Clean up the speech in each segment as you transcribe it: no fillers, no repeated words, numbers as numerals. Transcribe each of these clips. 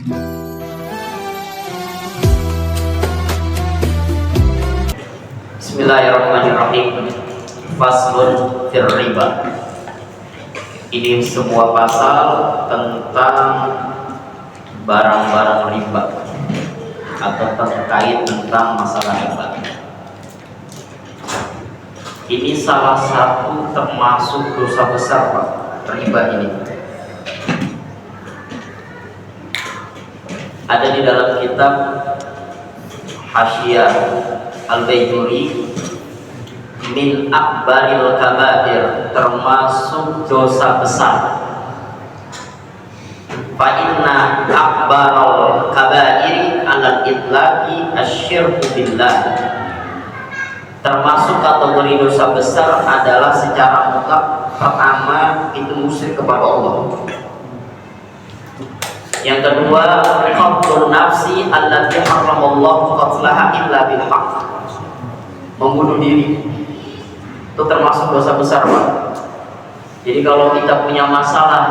Bismillahirrahmanirrahim. Faslun fir riba. Ini sebuah pasal tentang barang-barang riba atau terkait tentang masalah riba. Ini salah satu termasuk dosa besar, Pak, riba ini. Ada di dalam kitab Hasyiah Al-Baijuri, min akbaril kabair, termasuk dosa besar. Fa inna akbaral kabairi alal itlaqi asyirku billah. Termasuk kategori dosa besar adalah secara mutlak pertama itu musyrik kepada Allah. Yang kedua, qatlun nafsi allati haramallahu qatlaha illa bil haqq. Membunuh diri. Itu termasuk dosa besar, Pak. Jadi kalau kita punya masalah,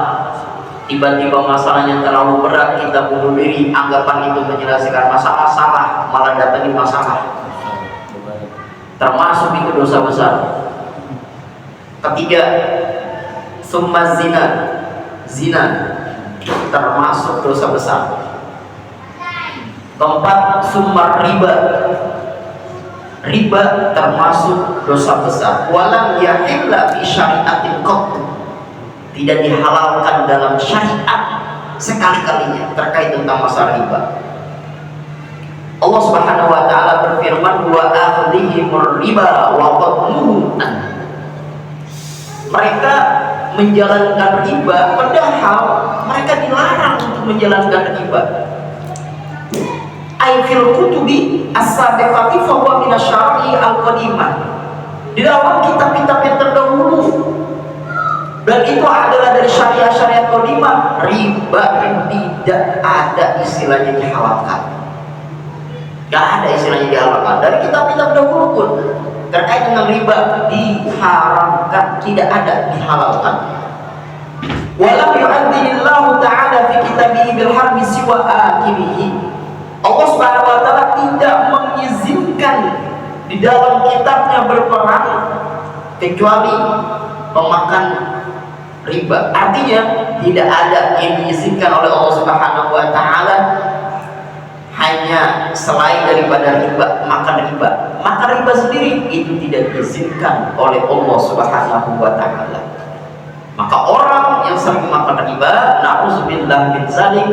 tiba-tiba masalahnya terlalu berat, kita bunuh diri, anggapan itu menyelesaikan masalah, salah, malah datangin masalah. Termasuk itu dosa besar. Ketiga, summa zina. Zina termasuk dosa besar. Keempat, summa riba. Riba termasuk dosa besar. Walam yahilla fi syari'atin qat. Tidak dihalalkan dalam syariat sekali-kalinya terkait tentang masalah riba. Allah Subhanahu wa taala berfirman, wa akhdhihimur riba wa qatluhu. Mereka menjalankan riba padahal mereka dilarang untuk menjalankan riba. Ai fil kutubi as-sabiqati fa huwa min asy-syara'i al-qadimah. Di dalam kitab-kitab yang terdahulu, dan itu adalah dari syariat-syariat qadimah, riba tidak ada istilahnya dihalalkan. Gak ada istilahnya dihalalkan. Dari kitab-kitab dahulu pun terkait dengan riba diharamkan, tidak ada dihalalkan. Walam yu'adzilillahu ta'ala fi kitabihi bil harbi siwa akimihi. Allah Subhanahu wa taala tidak mengizinkan di dalam kitabnya berperang kecuali memakan riba. Artinya tidak ada yang diizinkan oleh Allah Subhanahu wa taala hanya selain daripada riba, makan riba. Makan riba sendiri itu tidak diizinkan oleh Allah Subhanahu wa taala. Maka orang yang sering makan riba, na'udzubillah min dzalik,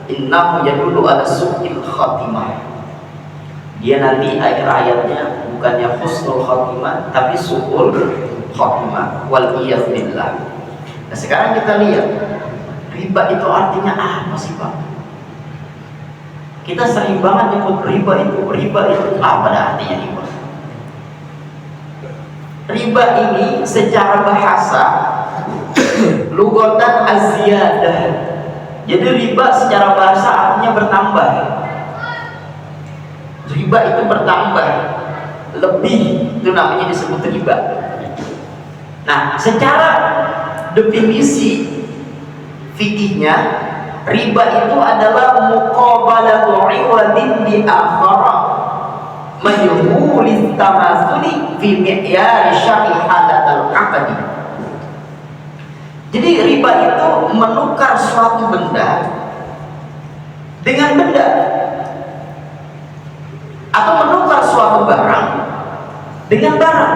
innahu yadullu ala su'il khatimah. Dia nanti akhir ayatnya bukannya husnul khatimah tapi su'ul khatimah, wal iyaz billah. Nah, sekarang kita lihat riba itu artinya apa sih, Pak? Kita sering banget nyebut riba itu apa artinya riba? Riba ini secara bahasa lugatan az-ziyadah. Jadi riba secara bahasa artinya bertambah. Riba itu bertambah, lebih, itu namanya disebut riba. Nah, secara definisi fikihnya, riba itu adalah muqabalatu 'iwadin bi akhara majhulis tamatsuli fi mi'yar syar'i halatal 'aqdi. Jadi riba itu menukar suatu benda dengan benda, atau menukar suatu barang dengan barang.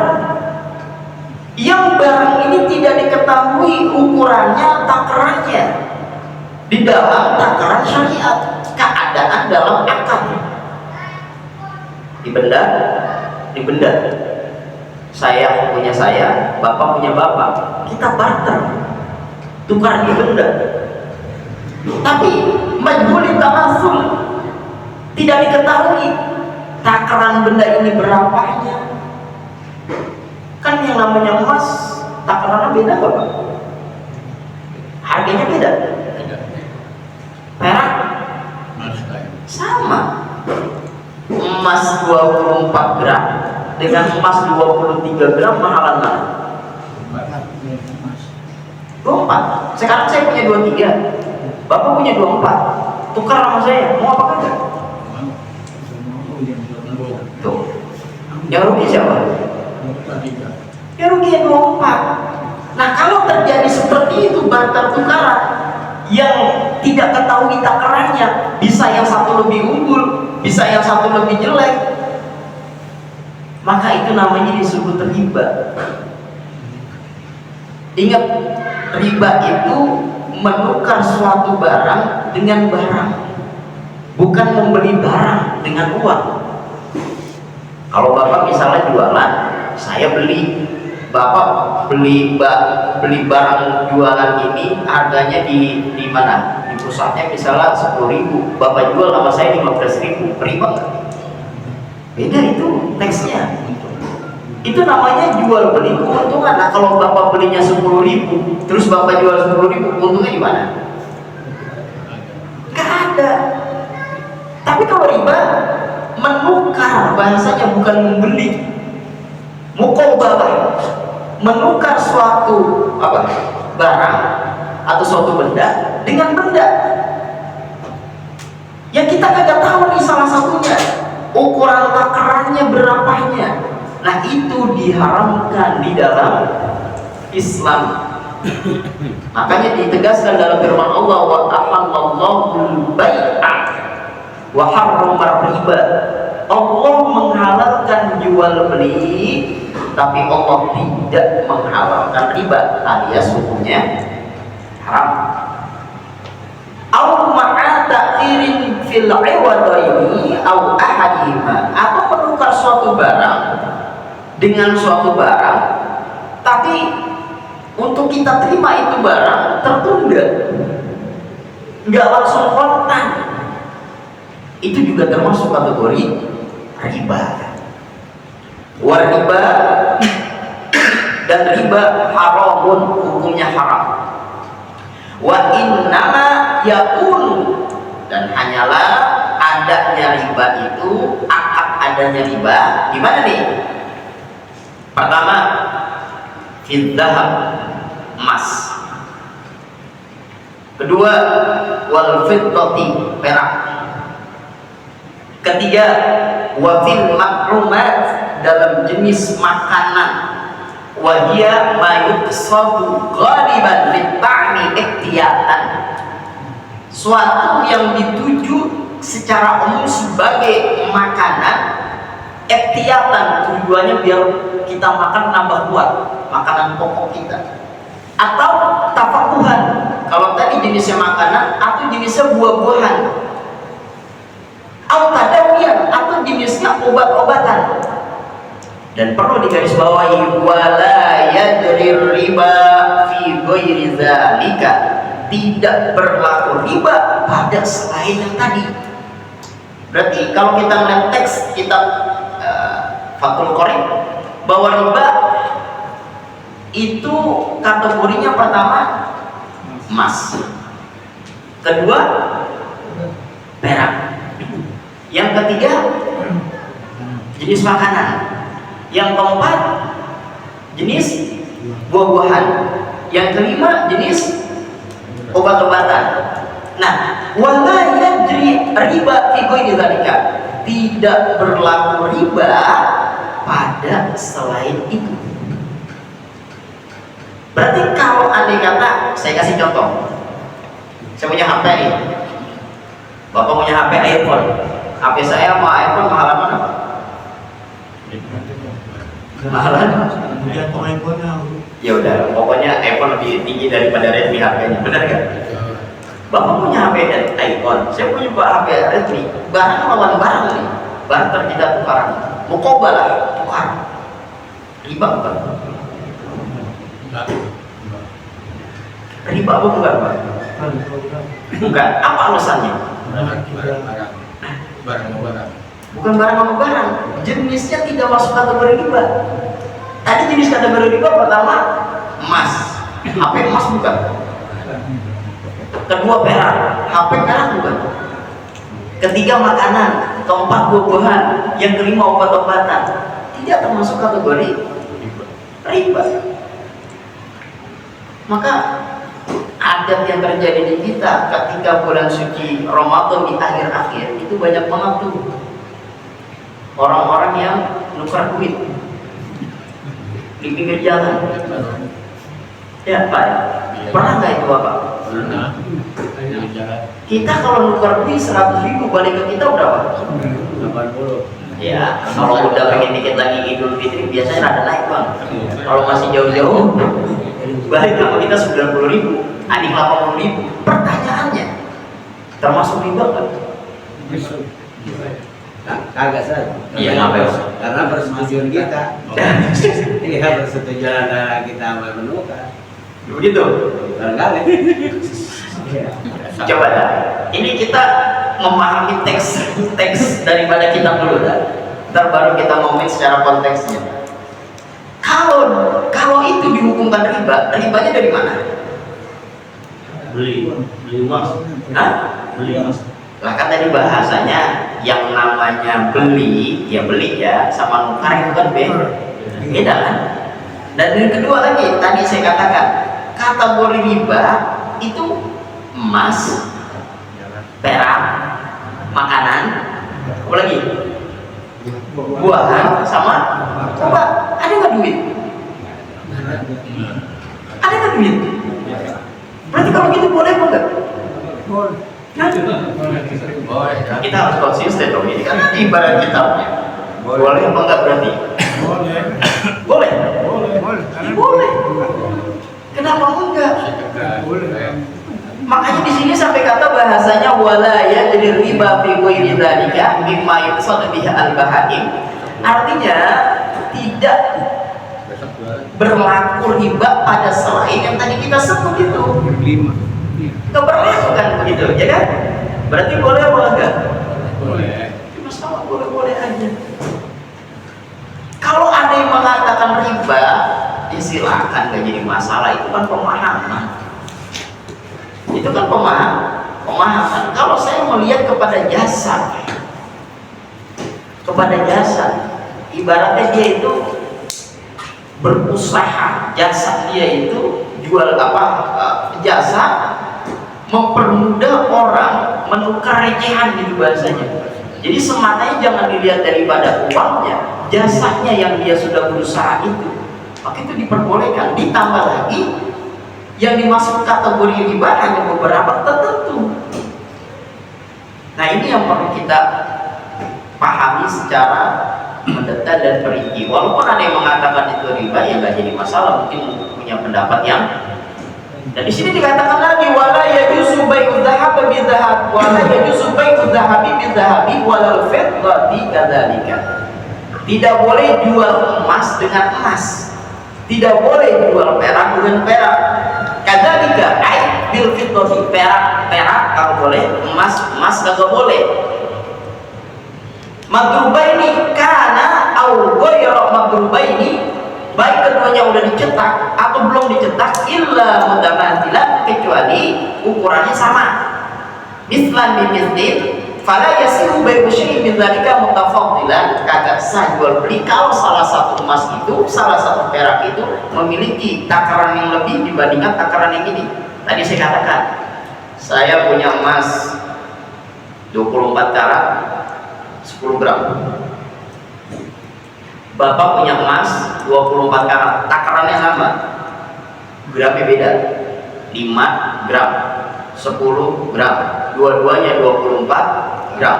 Yang barang ini tidak diketahui ukurannya, takarannya di dalam takaran syariat, keadaan dalam akad. Di benda. Saya punya saya, bapak punya bapak, kita barter, tukar di benda. Tapi majhuli tamassul, tidak diketahui takaran benda ini berapanya. Kan yang namanya emas takarannya beda, Bapak. Harganya beda. Perak sama. Emas 24 gram dengan emas 23 gram mahalan mana? 24. Sekarang saya punya 23, Bapak punya 24. tukar sama saya, mau apa kagak? Tuh, yang rugi siapa? Yang rugi yang 24. Nah, kalau terjadi seperti itu barter tukaran yang tidak ketahui takarannya, bisa yang satu lebih unggul, bisa yang satu lebih jelek, maka itu namanya disebut riba. Ingat, riba itu menukar suatu barang dengan barang, bukan membeli barang dengan uang. Kalau bapak misalnya jualan, saya beli, bapak beli barang jualan ini harganya di mana? Di pusatnya misalnya 10.000, bapak jual sama saya 15.000, riba nggak? Beda itu teksnya. Itu namanya jual beli keuntungan. Nah, kalau bapak belinya 10.000, terus bapak jual 10.000, untungnya di mana? Gak ada. Tapi kalau riba, menukar, bahasanya bukan membeli. Muqabalah, menukar suatu barang atau suatu benda dengan benda yang kita kagak tahu nih salah satunya, ukuran takarannya berapanya. Nah, itu diharamkan di dalam Islam. Makanya ditegaskan dalam firman Allah, wa ahallallahu bai'a wa harrama riba. Allah menghalalkan jual beli, tapi Allah tidak menghalalkan riba, alias hukumnya haram. Au ma'a ta'khirin fil 'iwadaini au ahadihima, atau menukar suatu barang dengan suatu barang, tapi untuk kita terima itu barang tertunda, nggak langsung kontan, itu juga termasuk kategori riba. Riba dan riba haramun, hukumnya haram. Wa innama yakunu, dan hanyalah adanya riba itu, akad adanya riba di mana nih? Pertama, fidzahab, emas. Kedua, wal fiddati, perak. Ketiga, wa fil makrumat, dalam jenis makanan. Wa hiya ma yuqsadu ghaliban lit-ta'mi ihtiyatan, suatu yang dituju secara umum sebagai makanan ihtiyatan, tujuannya biar kita makan nambah kuat, makanan pokok kita. Atau tafakuhan, kalau tadi jenisnya makanan atau jenisnya buah-buahan. Atau tadawiyan, atau jenisnya obat-obatan. Dan perlu digarisbawahi, wala yajri riba fi ghairi dzalika, tidak berlaku riba pada selain yang tadi. Berarti kalau kita melihat teks kitab Fathul Qorib, bahwa riba itu kategorinya pertama emas, kedua perak, yang ketiga jenis makanan, yang keempat jenis buah-buahan, yang kelima jenis obat-obatan. Nah, wala yajri riba fi ghairi dzalika, tidak berlaku riba pada selain itu. Berarti kalau andai kata, saya kasih contoh, saya punya HP nih, bapak punya HP iPhone, HP saya sama iPhone mahalan mana pak? Mahalan? Ya udah, pokoknya iPhone lebih tinggi daripada Redmi HP-nya, benar kan? Bapak punya HP iPhone, saya punya HP Redmi, barang lawan barang nih, barter kita tukaran, muqabalah, tukar, riba bukan? Riba apa bukan pak? Bukan. Apa alasannya? Bukan barang sama barang, jenisnya tidak masuk kategori riba. Tadi jenis kategori riba pertama emas, HP emas bukan. Kedua perak, HP perak bukan. Ketiga makanan, keempat buah-buahan, yang kelima obat-obatan, tidak termasuk kategori riba. Maka adat yang terjadi di kita ketika bulan suci Ramadan di akhir-akhir itu banyak banget tuh orang-orang yang nukar duit di pinggir jalan. Ya Pak, pernah nggak itu Bapak? Pernah. Kita kalau nukar duit 100.000 balik ke kita berapa? 80. Ya, kalau udah pengen dikit lagi Idul Fitri biasanya ada naik Bang. Kalau masih jauh-jauh balik sama kita 90.000, adik 80.000. Pertanyaannya, termasuk riba nggak? Kagak sah. Iya, ngapain? Karena persetujuan kita. Iya, persetujuan antara kita sama menukar. Begitu. Barangkali. Coba dah. Ini kita memahami teks daripada kitab dulu dah. Ntar baru kita ngomongin secara konteksnya. Kalau itu dihukumkan riba, ribanya dari mana? Beli emas. Hah? Beli emas. Lah kan tadi bahasanya yang namanya beli ya sama nukar itu kan beda kan. Dan yang kedua lagi tadi saya katakan kategori riba itu emas, perak, makanan, apa lagi? Buahan sama coba ada nggak duit? Ada nggak duit? Berarti kalau gitu boleh apa enggak? Boleh. Kita harus konsisten dong, ini kan ibarat kitabnya. Boleh apa enggak berarti? Boleh. Boleh. Boleh. Boleh. Kenapa enggak? Boleh. Makanya di sini sampai kata bahasanya wala ya jadi riba fi ghairi dzalika mimma yuqsad biha al-bahaim. Artinya tidak berlaku riba pada selain yang tadi kita sebut itu. Berlima. Nggak berlaku kan begitu, ya kan? Berarti boleh apa enggak? Boleh. Masalah boleh-boleh aja. Kalau ada yang mengatakan riba, ya silakan, nggak jadi masalah. Itu kan pemahaman. Itu kan pemahaman. Kalau saya melihat kepada jasa, ibaratnya dia itu berusaha, jasa dia itu jual jasa mempermudah orang menukar recehan gitu bahasanya. Jadi sematanya jangan dilihat daripada uangnya, jasanya yang dia sudah berusaha itu, maka itu diperbolehkan. Ditambah lagi yang dimasuk kategori riba hanya beberapa tertentu. Nah ini yang perlu kita pahami secara mendetail dan perinci. Walaupun ada yang mengatakan itu riba, ya nggak jadi masalah, mungkin punya pendapat yang. Dan di sini dikatakan lagi wala yajuzu bai'u dzahab bi dzahab wala yajuzu bai'u dzahabi bi dzahabi walal fiddati kadzalika. Tidak boleh jual emas dengan emas. Tidak boleh jual perak dengan perak. Kadzalika ai bil fiddati, perak kalau boleh, emas kagak boleh. Madrubaini kana au ghayra madrubaini, baik keduanya udah dicetak atau belum dicetak, illa mutamathilan, kecuali ukurannya sama. Mislan bi mislin, fala yasihu bai'u syai'in min dzalika mutafaddilan, kagak sah jual beli kalau salah satu emas itu, salah satu perak itu memiliki takaran yang lebih dibandingkan takaran yang ini. Tadi saya katakan, saya punya emas 24 karat 10 gram. Bapak punya emas 24 karat, takarannya sama, gramnya beda, 5 gram, 10 gram, dua-duanya 24 gram.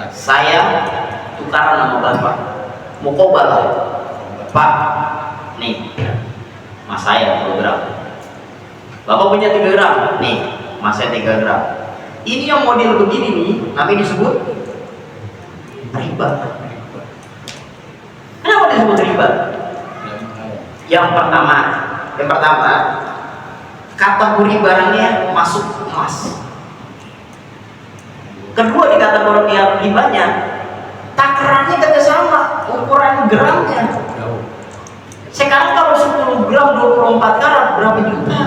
Saya tukaran sama Bapak, mukobalah, Pak, nih, emas saya 10 gram, Bapak punya 3 gram, nih, emas saya 3 gram. Ini yang model begini nih, namanya disebut riba. Kenapa disebut riba? Yang pertama, kategori barangnya masuk emas. Kedua, di kategori yang ribanya, takarannya kagak sama, ukuran gramnya. Sekarang kalau 10 gram 24 karat berapa juta?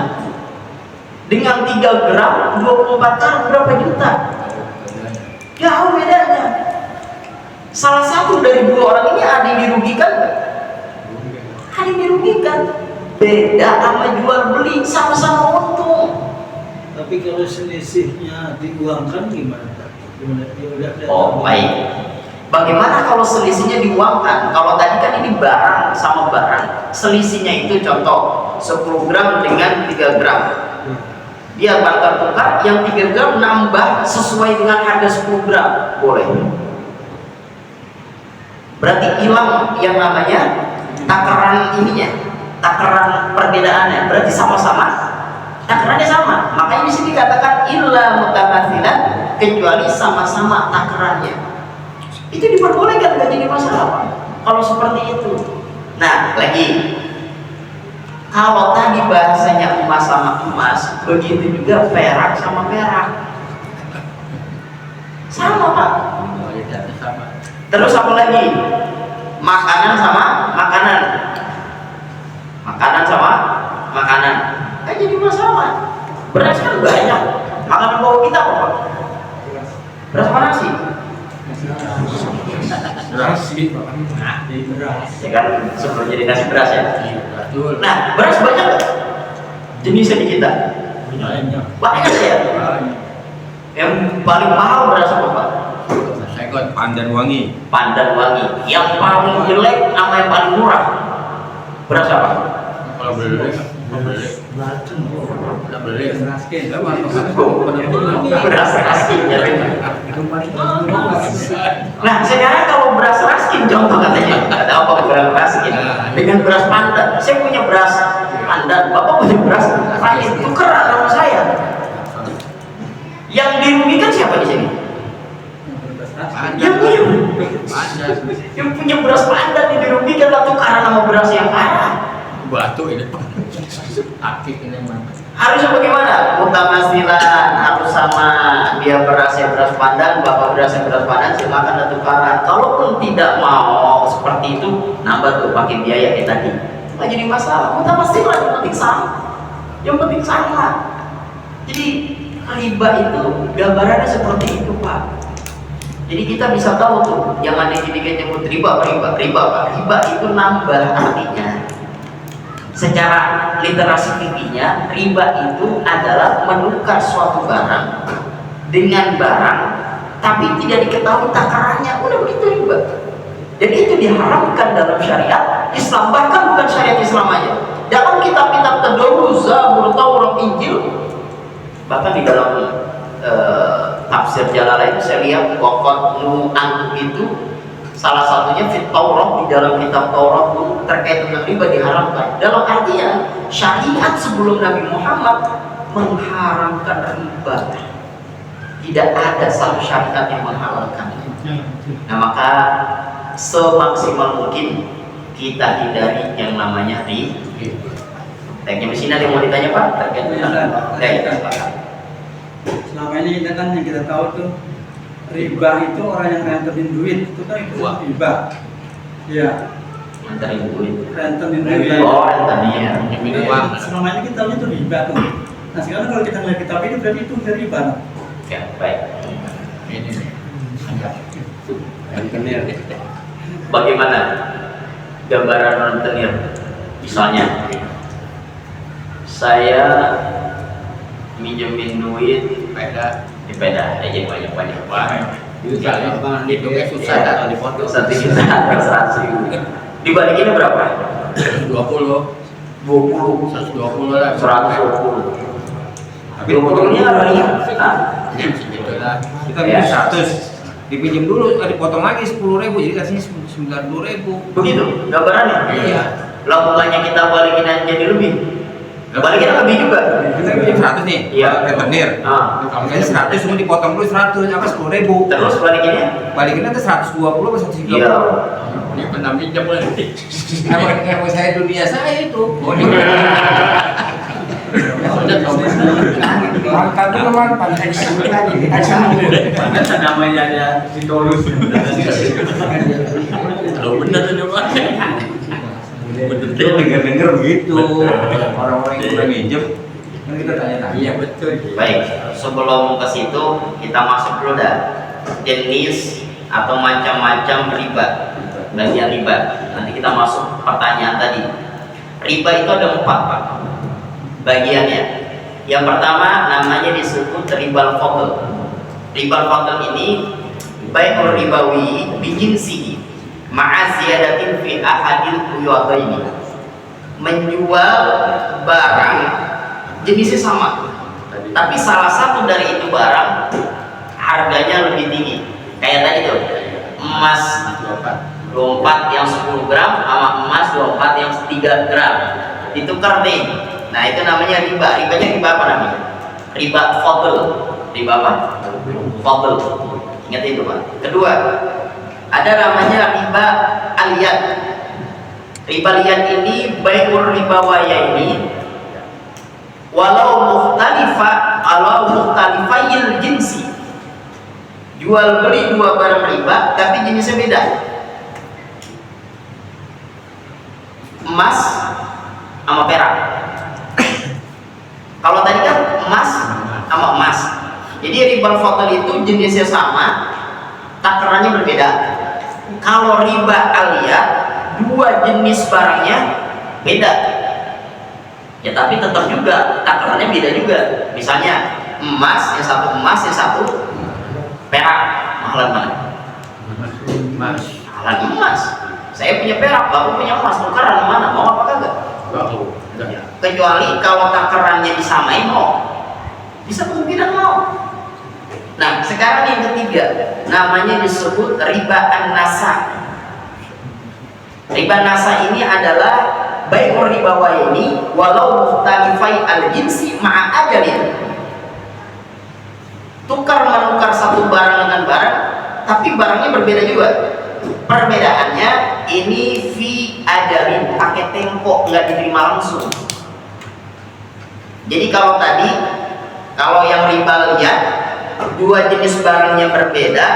Dengan 3 gram 24 karat berapa juta? Jauh bedanya. Salah satu dari dua orang ini ada yang dirugikan nggak? Ada yang dirugikan. Beda sama jual beli, sama-sama untung. Tapi kalau selisihnya diuangkan gimana Pak? Gimana? Ya udah kelihatan. Oh, baik. Bagaimana kalau selisihnya diuangkan? Kalau tadi kan ini barang sama barang. Selisihnya itu contoh 10 gram dengan 3 gram. Dia barter tukar, yang 3 gram nambah sesuai dengan harga 10 gram. Boleh. Berarti hilang yang namanya takaran ininya, takaran perbedaannya. Berarti sama-sama takarannya sama. Makanya di sini dikatakan illa mutamatsilan, kecuali sama-sama takarannya. Itu diperbolehkan, nggak jadi masalah Pak, kalau seperti itu. Nah, lagi kalau tadi bahasanya emas sama emas, begitu juga perak sama perak. Sama Pak. Terus apa lagi? Makanan sama makanan. Makanan sama makanan. Nggak jadi masalah. Beras kan banyak. Makanan pokok kita apa Pak? Beras apa nasi? Nasi. Ya kan sebelum jadi nasi beras ya. Betul. Nah, beras banyak nggak jenisnya di kita? Banyak ya. Yang paling mahal beras apa Pak? Sekot pandan wangi. Pandan wangi. Yang paling jelek sama yang paling murah beras apa? Kalau beli, kita beli. Kita Beras raskin ya. Nah, sekarang kalau beras raskin contoh katanya ada apa beras raskin dengan beras pandan. Saya punya beras pandan, Bapak punya beras raskin. Tukeran sama saya. Yang dirugikan siapa di sini? Yang punya beras pandan yang dirugikan lah, tukaran sama beras yang kaya. Batu ini. Akik ini mah. Harusnya bagaimana? Mutamasilan, harus sama. Dia berasnya beras pandan, Bapak berasnya beras pandan, silakan ada tukaran. Kalaupun tidak mau seperti itu, nambah tuh pakai biaya kayak tadi. Nggak jadi masalah. Mutamasilan, yang penting sama. Yang penting sama. Jadi riba itu gambarannya seperti itu Pak. Jadi kita bisa tahu tuh, yang ada di nyebut riba Pak. Riba itu nambah, artinya secara literasi fikihnya, riba itu adalah menukar suatu barang dengan barang tapi tidak diketahui takarannya. Udah begitu riba. Jadi itu diharamkan dalam syariat Islam, bahkan bukan syariat Islam aja. Dalam kitab-kitab terdahulu, Zabur, Taurat, Injil, bahkan di dalam tafsir Jalalain saya lihat pokok nu'an itu salah satunya fit Taurat, di dalam kitab Taurat pun terkait dengan riba diharamkan. Dalam artian syariat sebelum Nabi Muhammad mengharamkan riba. Tidak ada satu syariat yang menghalalkan. Nah, maka semaksimal mungkin kita hindari yang namanya riba. Tanya mesin ada yang mau ditanya Pak? Terkait dengan Selama ini kita kan yang kita tahu tuh riba itu orang yang rentenin duit itu kan itu riba. Iya. Rentenin duit. Rentenin duit. Oh, rentenir. Selama ini kita tahu itu riba tuh. Nah sekarang kalau kita lihat kitab ini berarti itu riba. Ya, baik. Ini nih. Rentenir. Bagaimana gambaran rentenir? Misalnya, saya minjemin duit di peda aja banyak. Susah, hitungnya susah atau dipotong. Sertifikat asuransi. Dibalikinnya berapa? 20, 20, 120 lah. 120. Tapi potongnya ada lihat. Segitu lah. Kita minjem 100, dipinjam dulu, dipotong lagi 10.000, jadi kasihnya 90.000. Begitu gambarannya. Iya. Lah mulanya kita balikin aja jadi lebih. Balikin lebih juga. Kita minjem 100 nih, Iya. rentenir. Kayaknya 100 semua dipotong dulu 100, apa 10.000. Terus balikinnya? Balikinnya tuh 120 atau 130. Iya. Ini pernah minjem lagi. Emang saya dunia saya itu. Mantan itu mantan Namanya ada Sitorus. Lo bener ini Pak. Dia denger begitu. Orang-orang yang udah minjem, kan kita tanya-tanya. Iya betul. Baik, sebelum ke situ kita masuk dulu dah jenis atau macam-macam riba. Bagian riba. Nanti kita masuk pertanyaan tadi. Riba itu ada 4 Pak bagiannya. Yang pertama namanya disebut ribal fadl. Ribal fadl ini bai'ur ribawi bijinsihi ma'a ziyadatin fi ahadil quyadaini. Menjual barang jenisnya sama, tapi salah satu dari itu barang harganya lebih tinggi. Kayak tadi tuh, emas 24 yang 10 gram sama emas 24 yang 3 gram ditukar nih. Nah itu namanya riba. Ribanya riba apa namanya? Riba fadl. Riba apa? Fadl. Ingat itu Pak. Kedua, ada namanya riba aliyat. Riba aliyat ini bai'ur ribawaya ini walau mukhtalifayil jinsi. Jual beli dua barang riba tapi jenisnya beda. Emas sama perak. Kalau tadi kan emas sama emas. Jadi riba fadl itu jenisnya sama, takarannya berbeda. Kalau riba aliyah, dua jenis barangnya beda. Ya tapi tetap juga takarannya beda juga. Misalnya emas, yang satu emas, yang satu perak. Mahalan mana? Mahalan emas. Saya punya perak, bapak punya emas, tukaran mana? Mau apa kagak? Kecuali kalau takarannya disamain mau. Bisa kemungkinan mau. Nah, sekarang yang ketiga, namanya disebut riba an-nasa. Riba nasa ini adalah bai'ur ribawa ini walau mukhtalifai al-jinsi ma'a ajalin. Tukar menukar satu barang dengan barang, tapi barangnya berbeda juga. Perbedaannya ini fi ajalin, pakai tempo, nggak diterima langsung. Jadi kalau tadi, kalau yang riba lihat dua jenis barangnya berbeda,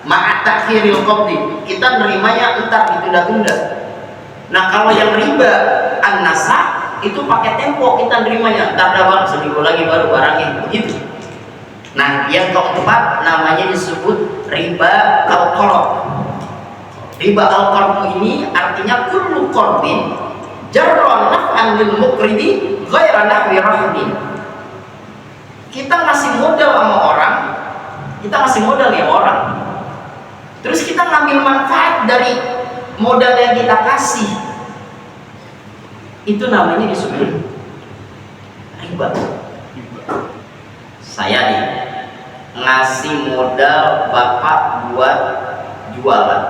ma'at takhiril qabdi, kita nerimanya entar ditunda-tunda. Nah kalau yang riba an-nasa itu pakai tempo, kita nerimanya entar dapat seminggu lagi baru barangnya begitu. Nah yang keempat namanya disebut riba al-qarad. Riba al-qarad ini artinya kullu qardin jarra naf'an lil muqridi ghaira nahwi rahdin. Kita ngasih modal sama orang, kita ngasih modal ya orang, terus kita ngambil manfaat dari modal yang kita kasih, itu namanya disebut riba. Saya nih ngasih modal bapak buat jualan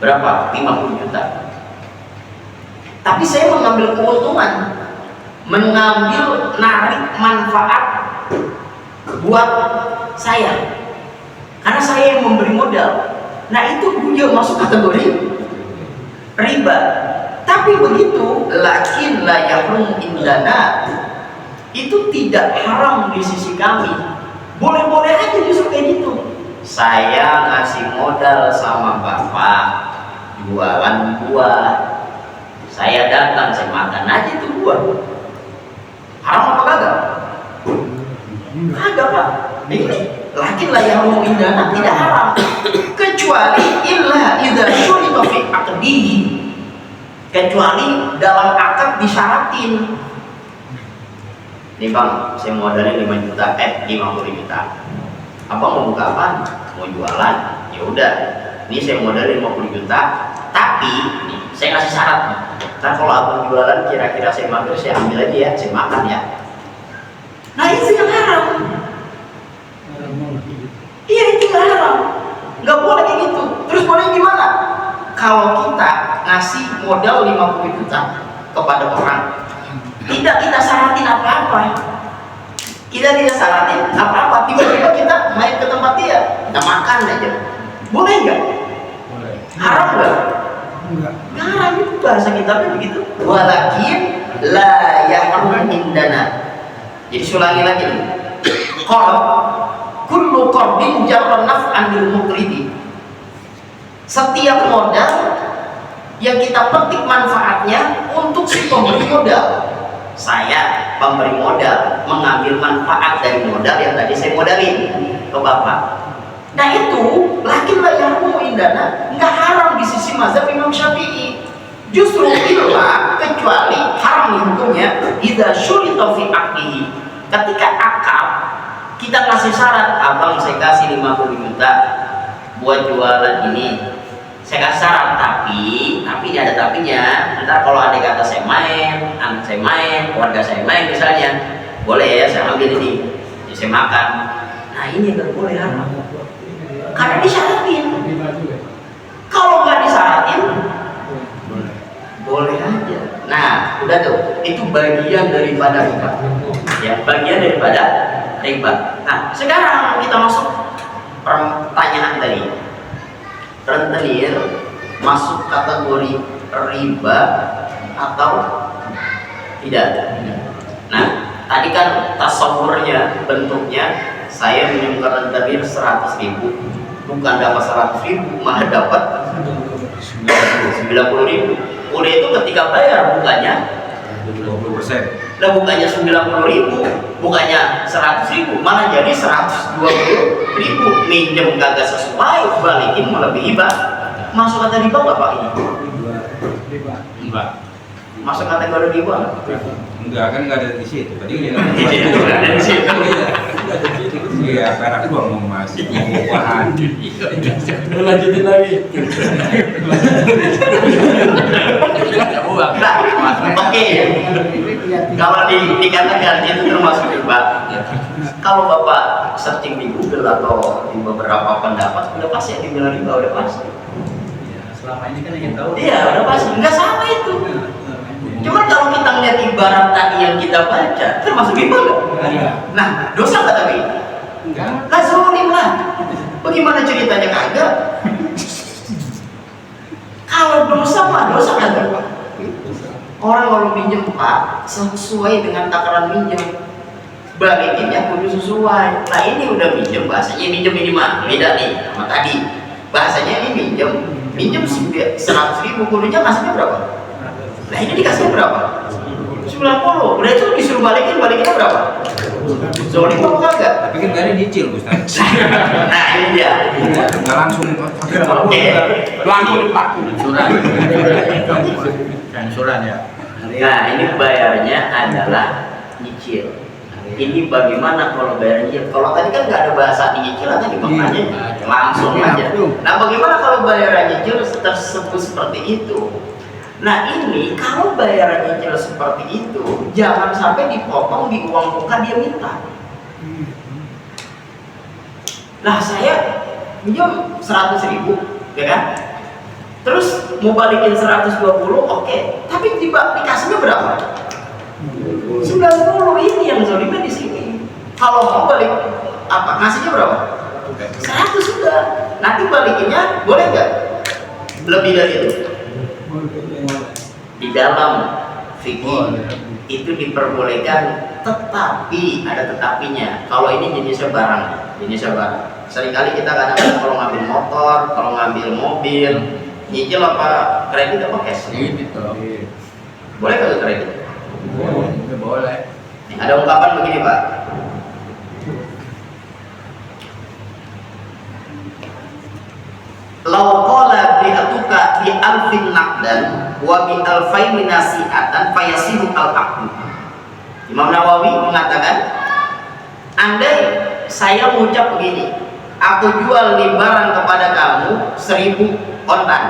berapa? 50 juta. Tapi saya mengambil keuntungan, mengambil narik manfaat buat saya, karena saya yang memberi modal. Nah itu juga masuk kategori riba. Tapi begitu, lakin la yahrum indana, itu tidak haram di sisi kami. Boleh-boleh aja justru kayak gitu. Saya ngasih modal sama bapak jualan buah, saya datang, saya makan aja itu buah. Haram apa kagak? Kagak Pak. Ini lakin la yahrum indana, tidak haram. Kecuali illa idza syurita fi aqdihi, kecuali dalam akad disyaratin. Nih bang, saya modalnya 5 juta, 50 juta. Abang mau buka apa? Mau jualan? Ya udah, ini saya modalnya 50 juta, tapi nih, saya ngasih syarat. Nah kalau abang jualan kira-kira saya mampir, saya ambil aja ya, saya makan ya. Nah itu yang haram. Iya itu yang haram. Nggak boleh kayak gitu. Terus boleh gimana? Kalau kita ngasih modal 50 juta kepada orang, tidak kita syaratin apa-apa, kita tidak syaratin apa-apa, tiba-tiba kita main ke tempat dia, kita makan aja, boleh nggak? Haram nggak? Nggak haram, itu bahasa kitabnya begitu. Walakin la yahrum indana. Jadi ulangi lagi nih. Qard kullu qardin jarra naf'an lil muqridi. Setiap modal yang kita petik manfaatnya untuk si pemberi modal. Saya pemberi modal mengambil manfaat dari modal yang tadi saya modalin ke bapak. Nah itu lakin la yahrum indana, nggak haram di sisi mazhab Imam Syafi'i. Justru illa kecuali haram nih hukumnya idza syurita fi aqdihi. Ketika akad kita kasih syarat, abang saya kasih 50 juta buat jualan ini. Saya kasih syarat, tapi ini ada tapinya. Ntar kalau ada kata saya main, anak saya main, keluarga saya main misalnya, boleh ya saya ambil ini, ya saya makan. Nah ini nggak boleh haram, karena disyaratin. Kalau nggak disyaratin, boleh aja. Nah, udah tuh, itu bagian daripada riba. Ya, bagian daripada riba. Nah, sekarang kita masuk pertanyaan tadi. Rentenir masuk kategori riba atau tidak? Nah, tadi kan tasawurnya, bentuknya saya menyumbang rentenir 100.000, bukan dapat 100.000, malah dapat 90.000. Udah itu ketika bayar bukannya 20%. lah, bukannya 90.000, bukannya 100.000, malah jadi 120.000. Minjem kagak sesuai, balikin melebihi riba. Masuk kata riba nggak Pak ini? Enggak. Masuk kategori riba nggak? Enggak, kan enggak ada di situ. Tadi dia Ada di situ. Iya, perak gua mau Mas. Mau bahan. Lanjutin lagi. Nah, oke. Kalau dikatakan itu termasuk riba. Kalau Bapak searching di Google atau di beberapa pendapat, udah pasti yang dibilang riba, udah pasti. Selama ini kan ingin tahu. Iya, udah pasti. Nggak sama itu. Cuman kalau kita ngeliat ibarat tadi yang kita baca, termasuk riba nggak? Iya. Nah, dosa nggak tapi? Enggak. Lah zolim lah. Bagaimana ceritanya kagak? Kalau dosa mah dosa kagak Pak. Orang kalau minjem Pak sesuai dengan takaran minjem, balikinnya kudu sesuai. Nah ini udah minjem, bahasanya minjem ini mah beda nih sama tadi. Bahasanya ini minjem 100.000, kudunya ngasihnya berapa? Nah ini dikasihnya berapa? 90. Udah itu disuruh balikinnya berapa? Zolim apa kagak? Tapi kan enggak ada dicil, Ustaz. Nah ini dia. Enggak langsung Oke. Langsung dipakai angsuran ya. Nah ini bayarnya adalah nyicil. Ini bagaimana kalau bayar nyicil? Kalau tadi kan nggak ada bahasa nyicilan tadi makanya langsung aja. Nah bagaimana kalau bayaran nyicil tersebut seperti itu? Nah ini kalau bayaran nyicil seperti itu, jangan sampai dipotong di uang muka dia minta. Nah saya minjem 100.000, ya kan? Terus mau balikin 120, oke. Tapi dikasihnya berapa? 90. Ini yang zolimnya di sini. Kalau mau balik apa? Ngasihnya berapa? 100 sudah. Nanti balikinnya boleh nggak? Lebih dari itu. Di dalam fikih itu diperbolehkan, tetapi ada tetapinya. Kalau ini jenisnya barang. Seringkali kita kadang-kadang kalau ngambil motor, kalau ngambil mobil, nyicil apa kredit apa cash? Boleh nggak kredit? Boleh. Ada ungkapan begini Pak. Lau qala bi'atuka bi alfin naqdan wa bi alfaini nasi'atan fayasihu al-aqdu. Imam Nawawi mengatakan, andai saya mengucap begini, aku jual nih barang kepada kamu 1.000 ontan,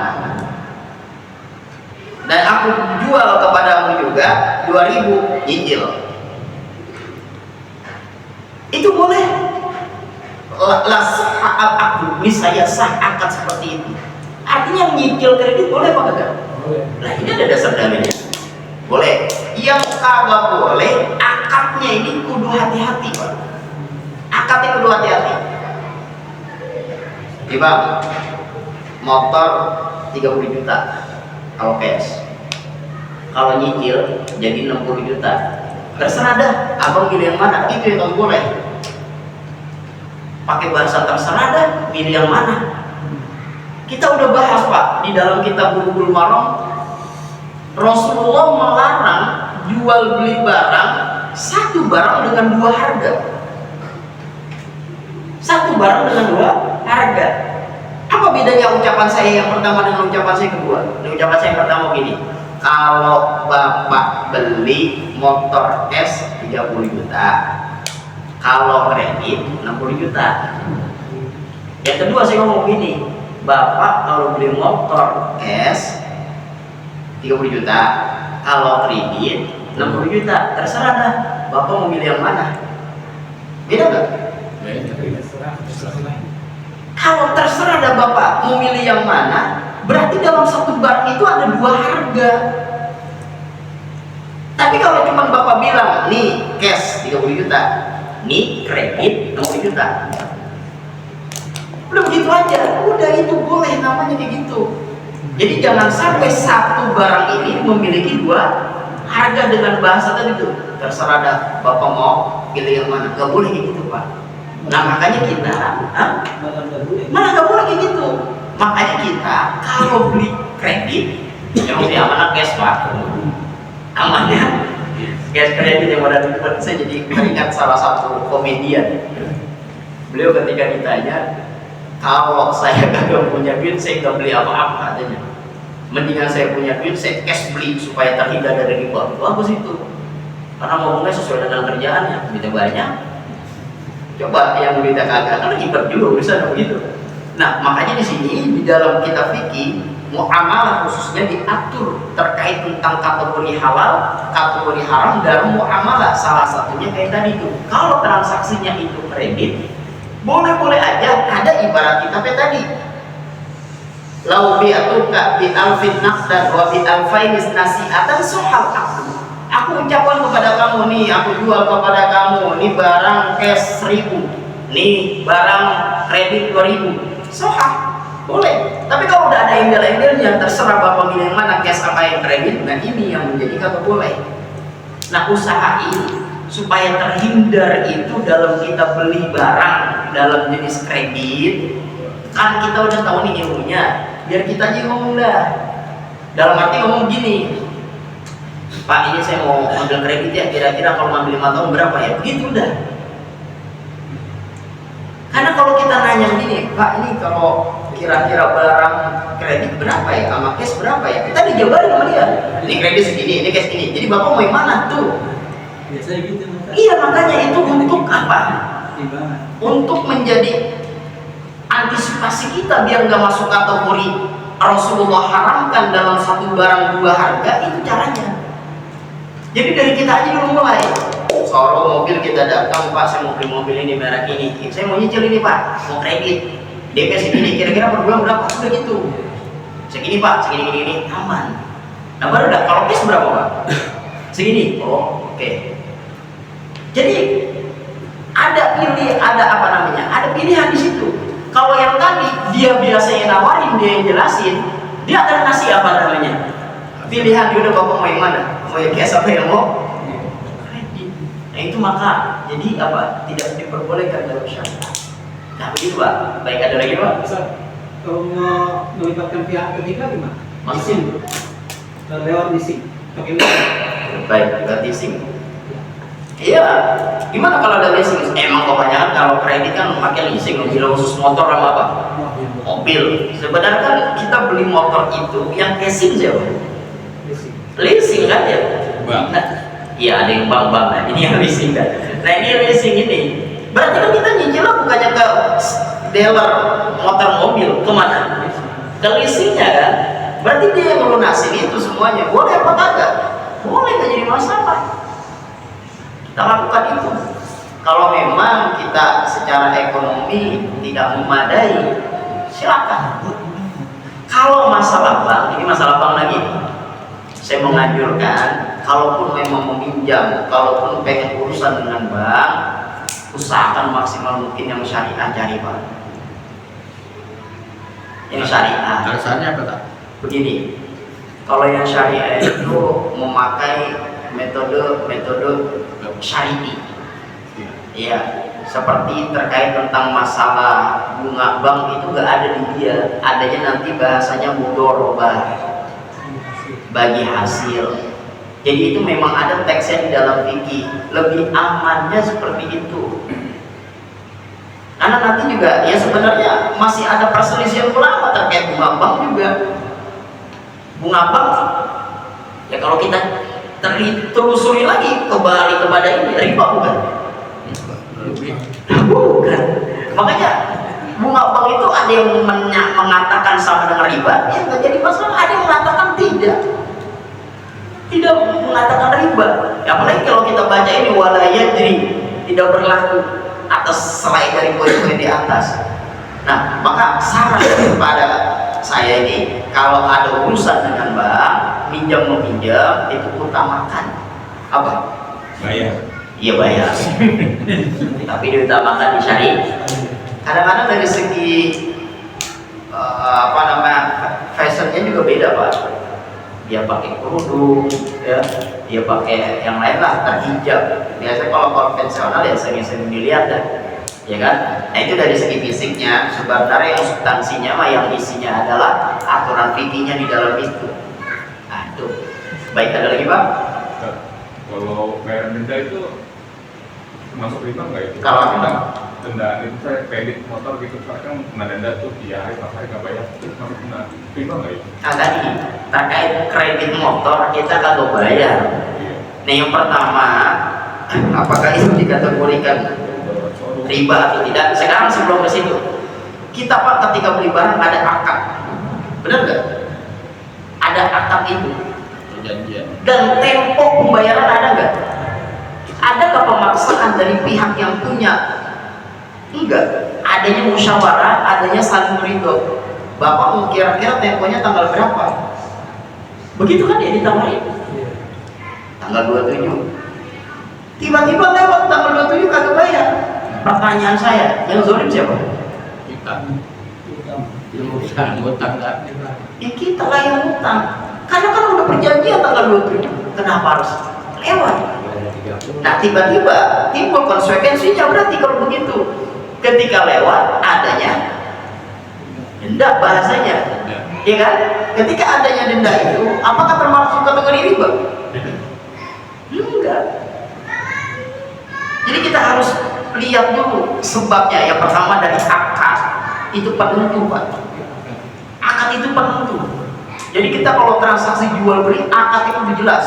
dan aku jual kepadamu juga 2.000 nyicil, itu boleh. Aku saya sah akad seperti itu. Artinya nyicil kredit boleh apa enggak? Boleh. Nah ini ada dasar dalilnya. Boleh. Yang kagak boleh, akadnya ini kudu hati-hati Pak. Akadnya kudu hati-hati. Bang, motor 30 juta kalau cash. Kalau nyicil jadi 60 juta. Terserah dah, abang pilih yang mana? Itu yang kamu boleh. Pakai bahasa terserah dah, pilih yang mana. Kita udah bahas Pak di dalam kitab Bulughul Maram, Rasulullah melarang jual beli barang, satu barang dengan dua harga. Satu barang dengan dua harga. Apa Apa bedanya ucapan saya yang pertama dengan ucapan saya kedua? Ucapan saya yang pertama gini, kalau Bapak beli motor cash 30 juta, kalau kredit 60 juta. Yang kedua saya ngomong gini, Bapak kalau beli motor cash 30 juta, kalau kredit 60 juta, terserah dah. Bapak mau milih yang mana? Beda nggak? Kalau terserah dah Bapak mau milih yang mana, berarti dalam satu barang itu ada dua harga. Tapi kalau cuma Bapak bilang, nih cash 30 juta, nih kredit 60 juta, udah begitu aja, udah itu boleh namanya kayak gitu. Jadi jangan sampai satu barang ini memiliki dua harga dengan bahasa tadi tuh, terserah dah Bapak mau pilih yang mana, gak boleh kayak gitu Pak. Nah makanya kita malah gak boleh kayak gitu. Makanya kita kalau beli kredit yang beli amanah cash Pak, amannya cash kredit yang ada di depan. Saya jadi teringat salah satu komedian. Beliau ketika ditanya, kalau saya gak punya duit saya gak beli apa-apa katanya, mendingan saya punya duit saya cash beli supaya terhindar dari riba. Itu apa sih itu? Karena ngomongnya sesuai dengan kerjaannya, duitnya banyak. Coba yang duitnya kagak, kan ribet juga urusan begitu. Nah makanya di sini di dalam kitab fikih muamalah khususnya diatur terkait tentang kategori halal, kategori haram dalam muamalah. Salah satunya kayak tadi tuh, kalau transaksinya itu kredit, boleh-boleh aja ada ibarat kitabnya tadi. Lau bi'atuka bi alfin naqdan wa bi alfainis nasi'atan suhal aqdu. Aku ucapkan kepada kamu nih, aku jual kepada kamu nih barang cash 1000, nih barang kredit 2000, sohah, boleh. Tapi kalau udah ada embel-embelnya, terserah Bapak milih yang mana, cash apa yang kredit. Nah ini yang menjadi kagak boleh. Nah usaha ini supaya terhindar itu dalam kita beli barang dalam jenis kredit, kan kita udah tahu nih ilmunya, biar kita aja ngomong dah. Dalam arti ngomong gini, Pak ini saya mau ambil kredit ya, kira-kira kalau ngambil 5 tahun berapa ya? Begitu udah. Karena kalau kita nanya gini, Pak ini kalau kira-kira barang kredit berapa ya, sama cash berapa ya? Kita dijabarin sama dia, ini kredit segini, ini cash segini. Jadi Bapak mau yang mana tuh? Biasanya gitu. Iya makanya itu untuk apa? Untuk menjadi antisipasi kita biar nggak masuk kategori Rasulullah haramkan dalam satu barang dua harga. Itu caranya. Jadi dari kita aja dulu mulai. Soal mobil kita datang, Pak saya mau beli mobil ini merek ini, saya mau nyicil ini Pak, mau kredit DP segini, kira-kira per bulan berapa? Sudah gitu segini Pak, segini aman. Nah baru dah, kalau cash berapa Pak? Segini. Oh oke. Jadi ada pilihan di situ. Kalau yang tadi dia biasanya nawarin, dia yang jelasin, dia akan kasih apa namanya pilihan. Dia udah Bapak mau yang mana, mau yang cash apa yang mau kredit. Nah itu maka jadi apa, tidak diperbolehkan dalam syariat. Nah begitu Pak. Baik, ada lagi Pak? Kalau mau melibatkan pihak ketiga gimana? Leasing. Lewat leasing. Oke. Baik, lewat leasing. Iya, gimana kalau ada leasing? Emang kebanyakan kalau kredit kan pakai leasing, mobil khusus motor sama apa? Mobil. Sebenarnya kan kita beli motor itu yang casing siapa? Leasing kan ya? Nah, iya ada yang bank, nah ini yang leasing kan. Nah ini yang leasing ini, berarti kan kita nyicil bukannya ke dealer motor mobil, kemana? Ke leasingnya kan? Berarti dia yang melunasin itu semuanya. Boleh apa kagak? Boleh, gak jadi masalah. Kita lakukan itu. Kalau memang kita secara ekonomi tidak memadai, silakan. Kalau masalah bank, ini masalah bank lagi. Saya menganjurkan, kalaupun memang meminjam, kalaupun pengen urusan dengan bank, usahakan maksimal mungkin yang syariah cari Pak. Yang syariah. Alasannya apa tak? Begini, kalau yang syariah itu memakai metode syari'i, ya seperti terkait tentang masalah bunga bank itu gak ada di dia, adanya nanti bahasanya mudorobah, bagi hasil. Jadi itu memang ada teksnya di dalam fikih, lebih amannya seperti itu. Karena nanti juga ya sebenarnya masih ada perselisihan ulama terkait bunga bank juga. Bunga bank ya kalau kita telusuri lagi kembali kepada ini riba bukan? Bukan. Makanya bunga bank itu ada yang mengatakan sama dengan riba, ya nggak jadi masalah. Ada yang mengatakan tidak mengatakan riba. Ya, apalagi kalau kita baca ini wala yajri, tidak berlaku atas selain dari poin-poin di atas. Nah, maka saran kepada saya ini, kalau ada urusan dengan bank, minjam meminjam itu utamakan apa? Bayar. Iya bayar. Tapi diutamakan di syari. Kadang-kadang dari segi fashionnya juga beda Pak. Dia pakai kerudung, ya, dia pakai yang lain lah, terhijab. Biasanya kalau konvensional ya sering-sering dilihat dah, ya kan? Nah itu dari segi fisiknya. Sebenarnya yang substansinya mah yang isinya adalah aturan fikihnya di dalam itu. Nah itu. Baik, ada lagi Pak? Kalau bayar denda itu masuk riba nggak itu? Kalau kita denda itu saya kredit motor gitu, saya kan kena denda tuh 3 hari 4 hari nggak bayar, terus masuk kena riba nggak itu? Nah tadi terkait kredit motor kita kagak bayar. Iya. Nah yang pertama, apakah itu dikategorikan riba atau tidak? Sekarang sebelum ke situ, kita Pak ketika beli barang ada akad, benar nggak? Ada akad itu. Perjanjian. Dan tempo pembayaran ada nggak? Adakah pemaksaan dari pihak yang punya? Enggak. Adanya musyawarah, adanya saling ridho. Bapak mau kira-kira temponya tanggal berapa? Begitu kan ya ditawarin? Tanggal 27. Tiba-tiba lewat tanggal 27 kagak bayar. Pertanyaan saya, yang zalim siapa? Kita. Yang utang kan? Ya kita lah yang utang. Karena kan udah perjanjian tanggal 27. Kenapa harus lewat? Nah tiba-tiba timbul konsekuensinya berarti kalau begitu. Ketika lewat adanya denda bahasanya, ya kan? Ketika adanya denda itu, apakah termasuk kategori riba? Enggak. Jadi kita harus lihat dulu sebabnya. Yang pertama dari akad itu penentu Pak. Akad itu penentu. Jadi kita kalau transaksi jual beli akad itu udah jelas.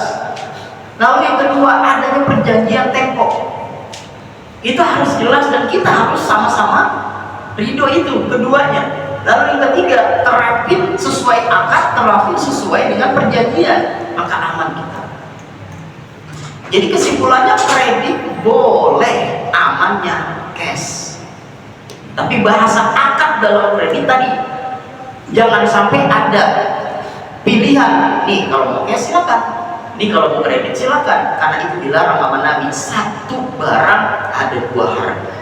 Lalu yang kedua adanya perjanjian tempo. Itu harus jelas dan kita harus sama-sama ridho itu keduanya. Lalu yang ketiga terapin sesuai akad, terapin sesuai dengan perjanjian, maka aman kita. Jadi kesimpulannya kredit boleh, amannya cash. Tapi bahasa akad dalam kredit tadi jangan sampai ada pilihan. Nih kalau mau cash silakan. Ini kalau mau kredit silakan, karena itu dilarang sama Nabi. Satu barang ada 2 harga.